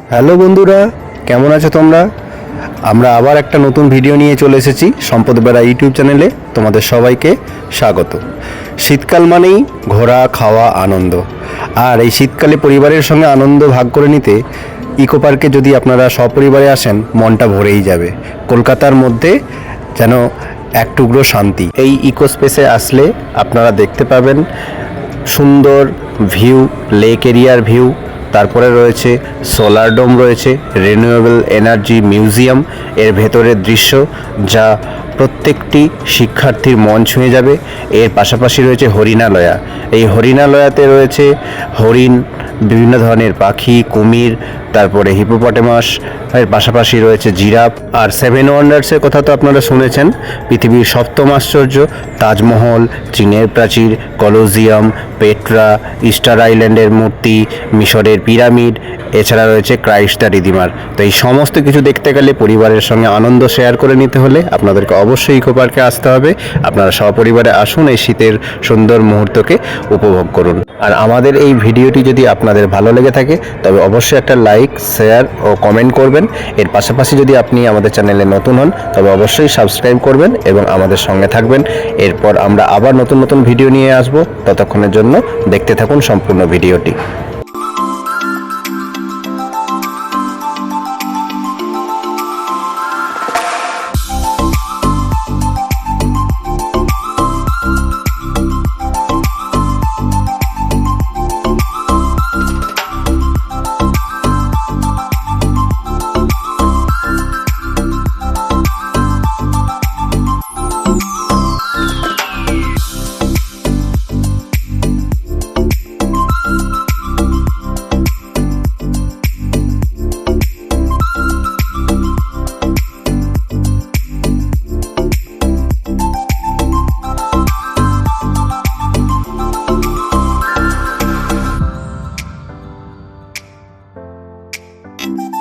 Hello বন্ধুরা, কেমন আছো তোমরা? আমরা আবার একটা নতুন ভিডিও নিয়ে চলে এসেছি সম্পদ বেড়া ইউটিউব চ্যানেলে। তোমাদের সবাইকে স্বাগত। শীতকাল মানেই ঘোরা, খাওয়া, আনন্দ। আর এই শীতকালে পরিবারের সঙ্গে আনন্দ ভাগ করে নিতে ইকো পার্কে যদি আপনারা সপরিবারে আসেন, মনটা ভরেই যাবে। কলকাতার মধ্যে যেন এক টুকরো শান্তি। এই ইকো স্পেসে আসলে আপনারা দেখতে পাবেন সুন্দর ভিউ, লেক এরিয়ার ভিউ। তারপরে রয়েছে সোলার ডোম, রয়েছে রিনিউয়েবল এনার্জি মিউজিয়াম, এর ভেতরের দৃশ্য যা প্রত্যেকটি শিক্ষার্থীর মন ছুঁয়ে যাবে। এর পাশাপাশি রয়েছে হরিণালয়া। এই হরিণালয়াতে রয়েছে হরিণ, বিভিন্ন ধরনের পাখি, কুমির, তারপরে হিপোপটেমাস, এর পাশাপাশি রয়েছে জিরাফ। আর সেভেন ওয়ান্ডার্সের কথা তো আপনারা শুনেছেন, পৃথিবীর সপ্তম আশ্চর্য তাজমহল, চীনের প্রাচীর, কলোজিয়াম, পেট্রা, ইস্টার আইল্যান্ডের মূর্তি, মিশরের পিরামিড, এছাড়া রয়েছে ক্রাইস্ট দ্য রিডিমার। তো এই সমস্ত কিছু দেখতে গেলে, পরিবারের সঙ্গে আনন্দ শেয়ার করে নিতে হলে আপনাদেরকে অবশ্যই ইকো পার্কে আসতে হবে। আপনারা সপরিবারে আসুন, এই শীতের সুন্দর মুহূর্তকে উপভোগ করুন। আর আমাদের এই ভিডিওটি যদি আপনাদের ভালো লেগে থাকে তবে অবশ্যই একটা লাইক, শেয়ার ও কমেন্ট করবেন। এর পাশাপাশি যদি আপনি আমাদের চ্যানেলে নতুন হন তবে অবশ্যই সাবস্ক্রাইব করবেন এবং আমাদের সঙ্গে থাকবেন। এরপর আমরা আবার নতুন নতুন ভিডিও নিয়ে আসব। ততক্ষণের জন্য দেখতে থাকুন সম্পূর্ণ ভিডিওটি। you